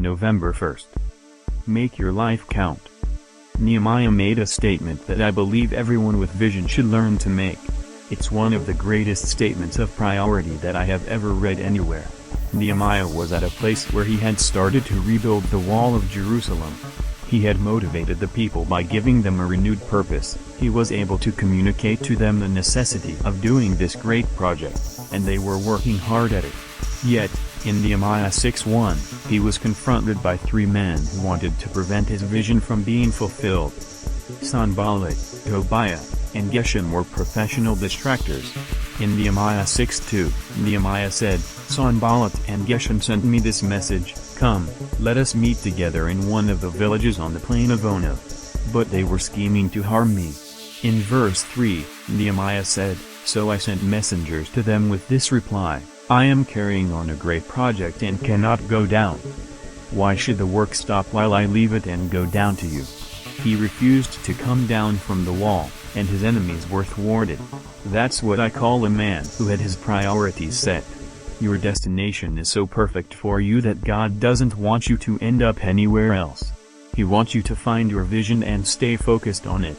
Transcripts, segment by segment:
November 1st. Make your life count. Nehemiah made a statement that I believe everyone with vision should learn to make. It's one of the greatest statements of priority that I have ever read anywhere. Nehemiah was at a place where he had started to rebuild the wall of Jerusalem. He had motivated the people by giving them a renewed purpose. He was able to communicate to them the necessity of doing this great project, and they were working hard at it. Yet, in Nehemiah 6:1, he was confronted by three men who wanted to prevent his vision from being fulfilled. Sanballat, Tobiah, and Geshem were professional distractors. In Nehemiah 6:2, Nehemiah said, "Sanballat and Geshem sent me this message, 'Come, let us meet together in one of the villages on the plain of Ono.' But they were scheming to harm me." In verse 3, Nehemiah said, "So I sent messengers to them with this reply, 'I am carrying on a great project and cannot go down. Why should the work stop while I leave it and go down to you?'" He refused to come down from the wall, and his enemies were thwarted. That's what I call a man who had his priorities set. Your destination is so perfect for you that God doesn't want you to end up anywhere else. He wants you to find your vision and stay focused on it.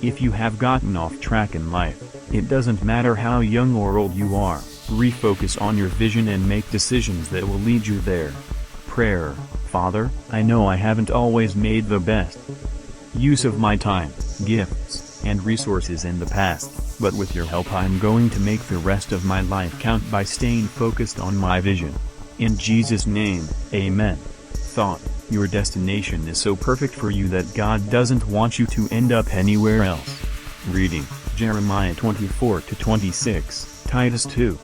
If you have gotten off track in life, it doesn't matter how young or old you are, refocus on your vision and make decisions that will lead you there. Prayer. Father, I know I haven't always made the best use of my time, gifts, and resources in the past, but with your help I'm going to make the rest of my life count by staying focused on my vision. In Jesus' name, Amen. Thought, your destination is so perfect for you that God doesn't want you to end up anywhere else. Reading, Jeremiah 24-26, Titus 2.